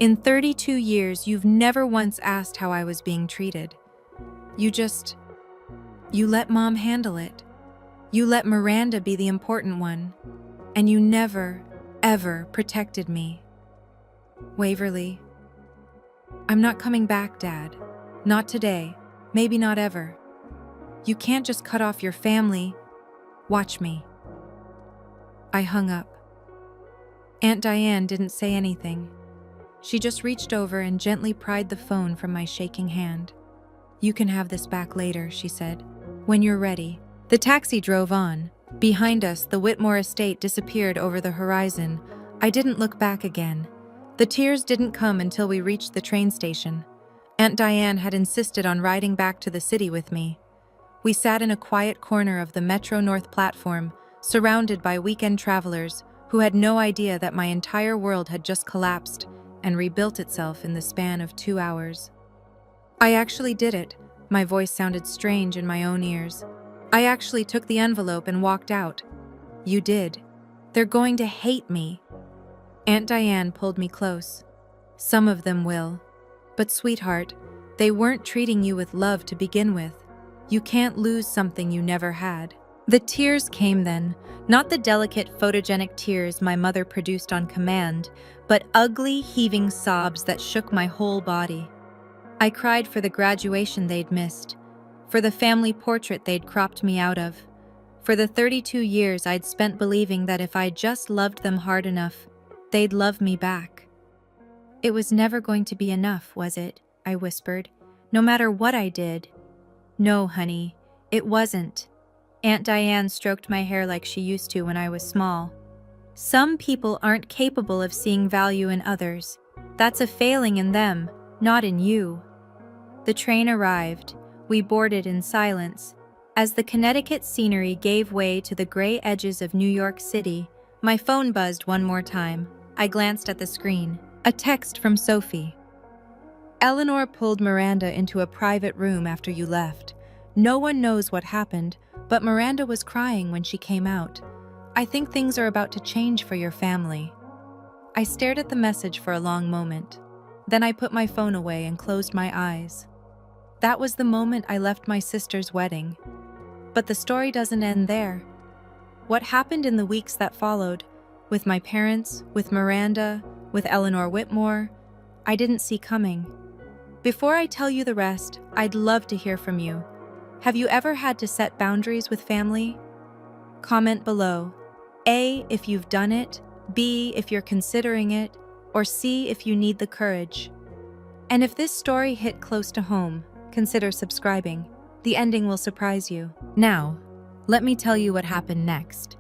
In 32 years, you've never once asked how I was being treated. You let Mom handle it. You let Miranda be the important one. And you never, ever protected me. Waverly. I'm not coming back, Dad. Not today. Maybe not ever. You can't just cut off your family. Watch me. I hung up. Aunt Diane didn't say anything. She just reached over and gently pried the phone from my shaking hand. You can have this back later, she said. When you're ready. The taxi drove on. Behind us, the Whitmore estate disappeared over the horizon. I didn't look back again. The tears didn't come until we reached the train station. Aunt Diane had insisted on riding back to the city with me. We sat in a quiet corner of the Metro North platform, surrounded by weekend travelers who had no idea that my entire world had just collapsed and rebuilt itself in the span of 2 hours. I actually did it. My voice sounded strange in my own ears. I actually took the envelope and walked out. You did. They're going to hate me. Aunt Diane pulled me close. Some of them will. But sweetheart, they weren't treating you with love to begin with. You can't lose something you never had. The tears came then, not the delicate photogenic tears my mother produced on command, but ugly, heaving sobs that shook my whole body. I cried for the graduation they'd missed, for the family portrait they'd cropped me out of, for the 32 years I'd spent believing that if I just loved them hard enough, they'd love me back. It was never going to be enough, was it? I whispered. No matter what I did. No, honey, it wasn't. Aunt Diane stroked my hair like she used to when I was small. Some people aren't capable of seeing value in others. That's a failing in them, not in you. The train arrived. We boarded in silence. As the Connecticut scenery gave way to the gray edges of New York City, my phone buzzed one more time. I glanced at the screen. A text from Sophie. Eleanor pulled Miranda into a private room after you left. No one knows what happened, but Miranda was crying when she came out. I think things are about to change for your family. I stared at the message for a long moment. Then I put my phone away and closed my eyes. That was the moment I left my sister's wedding. But the story doesn't end there. What happened in the weeks that followed, with my parents, with Miranda, with Eleanor Whitmore, I didn't see coming. Before I tell you the rest, I'd love to hear from you. Have you ever had to set boundaries with family? Comment below. A, if you've done it, B, if you're considering it, or C, if you need the courage. And if this story hit close to home, consider subscribing. The ending will surprise you. Now, let me tell you what happened next.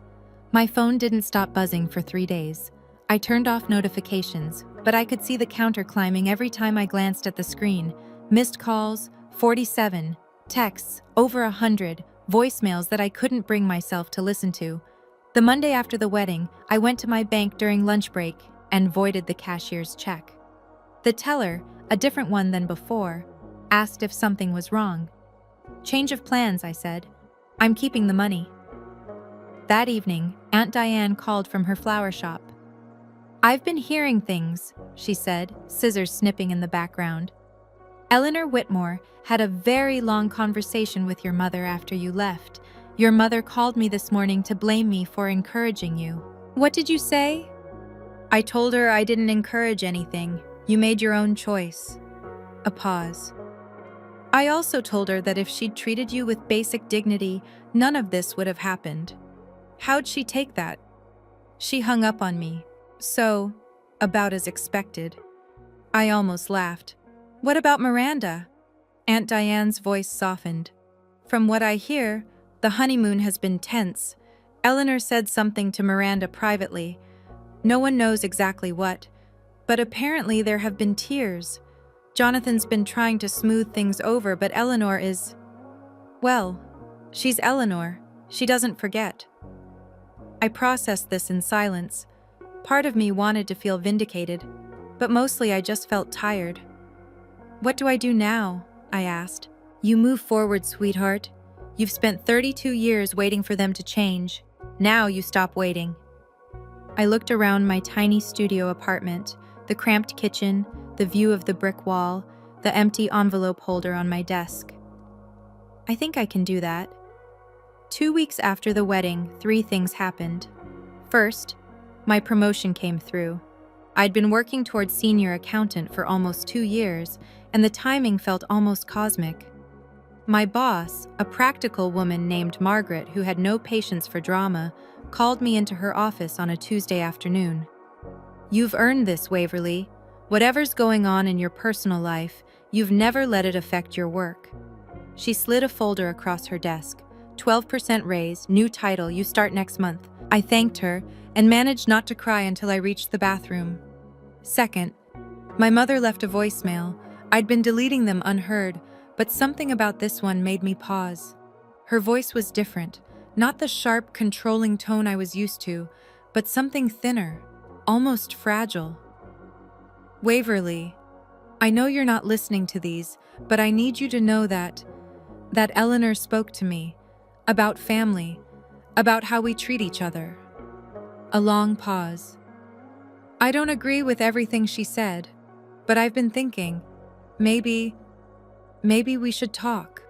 My phone didn't stop buzzing for 3 days. I turned off notifications, but I could see the counter climbing every time I glanced at the screen. Missed calls, 47, texts, over 100, voicemails that I couldn't bring myself to listen to. The Monday after the wedding, I went to my bank during lunch break, and voided the cashier's check. The teller, a different one than before, asked if something was wrong. "Change of plans," I said. "I'm keeping the money." That evening, Aunt Diane called from her flower shop. "I've been hearing things," she said, scissors snipping in the background. "Eleanor Whitmore had a very long conversation with your mother after you left. Your mother called me this morning to blame me for encouraging you." "What did you say?" "I told her I didn't encourage anything. You made your own choice." A pause. "I also told her that if she'd treated you with basic dignity, none of this would have happened." "How'd she take that?" "She hung up on me. So, about as expected." I almost laughed. "What about Miranda?" Aunt Diane's voice softened. "From what I hear, the honeymoon has been tense. Eleanor said something to Miranda privately. No one knows exactly what, but apparently there have been tears. Jonathan's been trying to smooth things over, but Eleanor is... well, she's Eleanor. She doesn't forget." I processed this in silence. Part of me wanted to feel vindicated, but mostly I just felt tired. "What do I do now?" I asked. "You move forward, sweetheart. You've spent 32 years waiting for them to change. Now you stop waiting." I looked around my tiny studio apartment, the cramped kitchen, the view of the brick wall, the empty envelope holder on my desk. I think I can do that. 2 weeks after the wedding, 3 things happened. First, my promotion came through. I'd been working towards senior accountant for almost 2 years, and the timing felt almost cosmic. My boss, a practical woman named Margaret who had no patience for drama, called me into her office on a Tuesday afternoon. "You've earned this, Waverly. Whatever's going on in your personal life, you've never let it affect your work." She slid a folder across her desk. 12% raise, new title, you start next month." I thanked her and managed not to cry until I reached the bathroom. Second, my mother left a voicemail. I'd been deleting them unheard, but something about this one made me pause. Her voice was different, not the sharp, controlling tone I was used to, but something thinner, almost fragile. "Waverly, I know you're not listening to these, but I need you to know that Eleanor spoke to me about family, about how we treat each other." A long pause. "I don't agree with everything she said, but I've been thinking, maybe we should talk."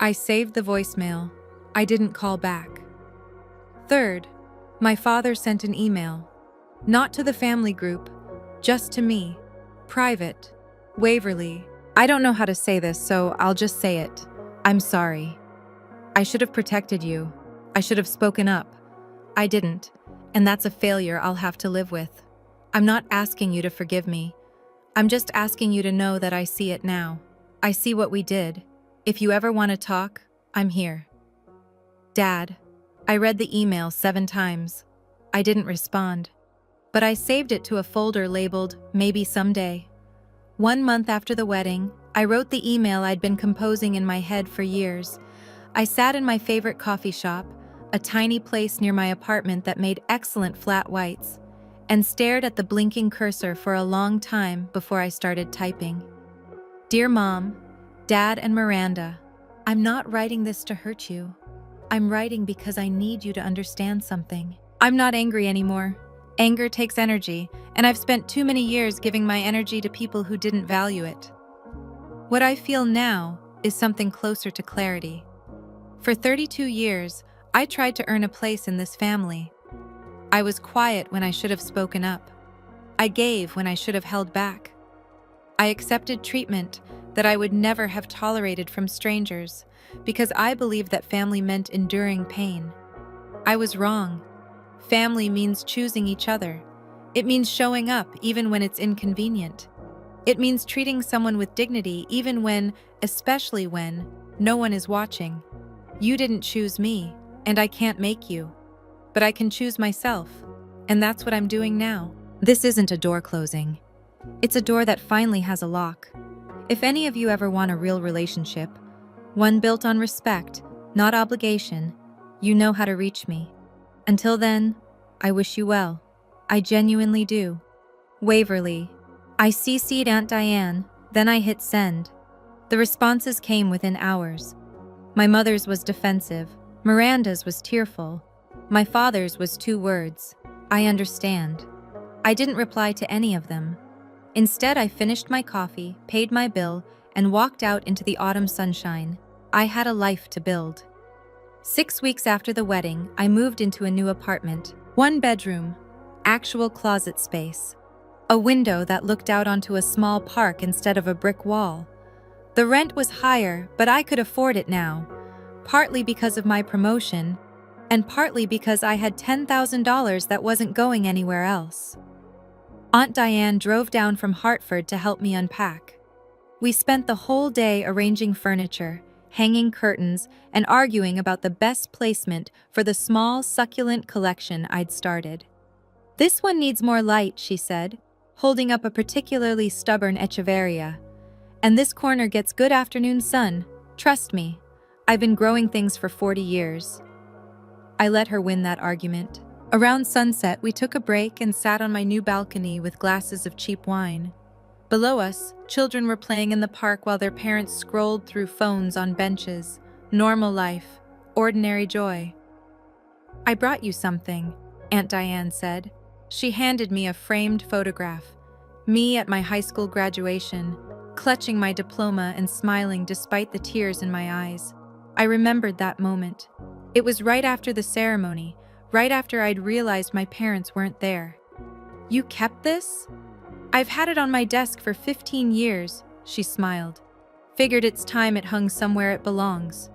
I saved the voicemail. I didn't call back. Third, my father sent an email. Not to the family group, just to me. Private. "Waverly, I don't know how to say this, so I'll just say it. I'm sorry. I should have protected you. I should have spoken up. I didn't, and that's a failure I'll have to live with. I'm not asking you to forgive me. I'm just asking you to know that I see it now. I see what we did. If you ever want to talk, I'm here." Dad. I read the email 7 times. I didn't respond, but I saved it to a folder labeled "Maybe Someday." 1 month after the wedding, I wrote the email I'd been composing in my head for years. I sat in my favorite coffee shop, a tiny place near my apartment that made excellent flat whites, and stared at the blinking cursor for a long time before I started typing. "Dear Mom, Dad, and Miranda, I'm not writing this to hurt you. I'm writing because I need you to understand something. I'm not angry anymore. Anger takes energy, and I've spent too many years giving my energy to people who didn't value it. What I feel now is something closer to clarity. For 32 years, I tried to earn a place in this family. I was quiet when I should have spoken up. I gave when I should have held back. I accepted treatment that I would never have tolerated from strangers because I believed that family meant enduring pain. I was wrong. Family means choosing each other. It means showing up even when it's inconvenient. It means treating someone with dignity even when, especially when, no one is watching. You didn't choose me, and I can't make you. But I can choose myself, and that's what I'm doing now. This isn't a door closing. It's a door that finally has a lock. If any of you ever want a real relationship, one built on respect, not obligation, you know how to reach me. Until then, I wish you well. I genuinely do. Waverly. I CC'd Aunt Diane, then I hit send. The responses came within hours. My mother's was defensive. Miranda's was tearful. My father's was 2 words. I understand. I didn't reply to any of them. Instead, I finished my coffee, paid my bill, and walked out into the autumn sunshine. I had a life to build. 6 weeks after the wedding, I moved into a new apartment. 1 bedroom, actual closet space. A window that looked out onto a small park instead of a brick wall. The rent was higher, but I could afford it now, partly because of my promotion, and partly because I had $10,000 that wasn't going anywhere else. Aunt Diane drove down from Hartford to help me unpack. We spent the whole day arranging furniture, hanging curtains, and arguing about the best placement for the small, succulent collection I'd started. "This one needs more light," she said, holding up a particularly stubborn echeveria. "And this corner gets good afternoon sun. Trust me, I've been growing things for 40 years. I let her win that argument. Around sunset, we took a break and sat on my new balcony with glasses of cheap wine. Below us, children were playing in the park while their parents scrolled through phones on benches. Normal life, ordinary joy. "I brought you something," Aunt Diane said. She handed me a framed photograph. Me at my high school graduation, clutching my diploma and smiling despite the tears in my eyes. I remembered that moment. It was right after the ceremony, right after I'd realized my parents weren't there. "You kept this?" "I've had it on my desk for 15 years, she smiled. "Figured it's time it hung somewhere it belongs."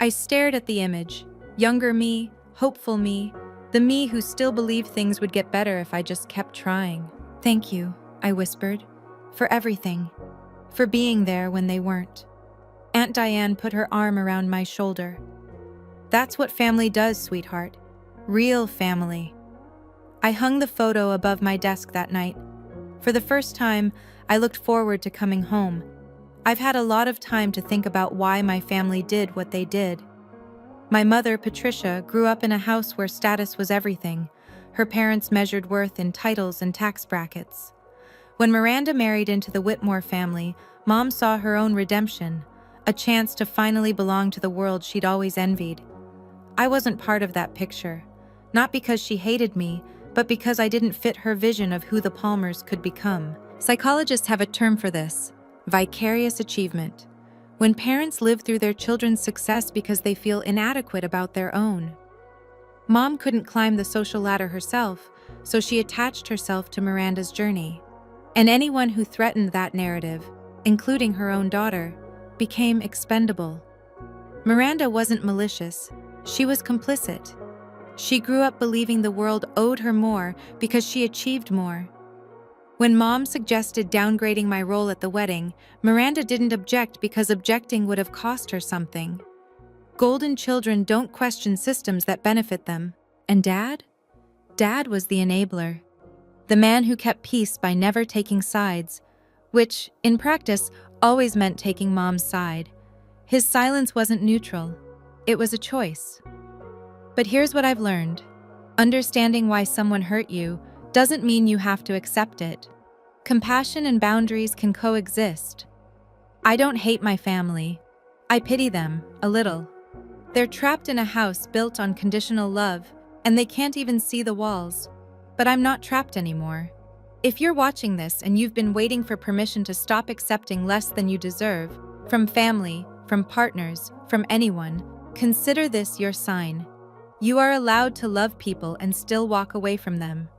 I stared at the image. Younger me, hopeful me, the me who still believed things would get better if I just kept trying. "Thank you," I whispered, "for everything. For being there when they weren't." Aunt Diane put her arm around my shoulder. "That's what family does, sweetheart. Real family." I hung the photo above my desk that night. For the first time, I looked forward to coming home. I've had a lot of time to think about why my family did what they did. My mother, Patricia, grew up in a house where status was everything. Her parents measured worth in titles and tax brackets. When Miranda married into the Whitmore family, Mom saw her own redemption, a chance to finally belong to the world she'd always envied. I wasn't part of that picture, not because she hated me, but because I didn't fit her vision of who the Palmers could become. Psychologists have a term for this: vicarious achievement. When parents live through their children's success because they feel inadequate about their own. Mom couldn't climb the social ladder herself, so she attached herself to Miranda's journey. And anyone who threatened that narrative, including her own daughter, became expendable. Miranda wasn't malicious. She was complicit. She grew up believing the world owed her more because she achieved more. When Mom suggested downgrading my role at the wedding, Miranda didn't object because objecting would have cost her something. Golden children don't question systems that benefit them. And Dad? Dad was the enabler. The man who kept peace by never taking sides, which, in practice, always meant taking Mom's side. His silence wasn't neutral. It was a choice. But here's what I've learned. Understanding why someone hurt you doesn't mean you have to accept it. Compassion and boundaries can coexist. I don't hate my family. I pity them, a little. They're trapped in a house built on conditional love, and they can't even see the walls. But I'm not trapped anymore. If you're watching this and you've been waiting for permission to stop accepting less than you deserve, from family, from partners, from anyone, consider this your sign. You are allowed to love people and still walk away from them.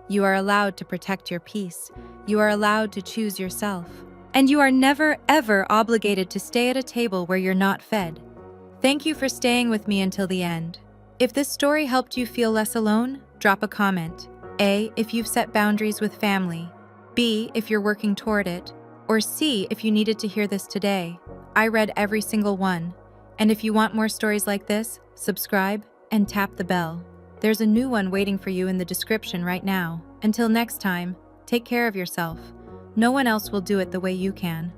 You are allowed to protect your peace. You are allowed to choose yourself. And you are never, ever obligated to stay at a table where you're not fed. Thank you for staying with me until the end. If this story helped you feel less alone, drop a comment. A, if you've set boundaries with family. B, if you're working toward it. Or C, if you needed to hear this today. I read every single one. And if you want more stories like this, subscribe and tap the bell. There's a new one waiting for you in the description right now. Until next time, take care of yourself. No one else will do it the way you can.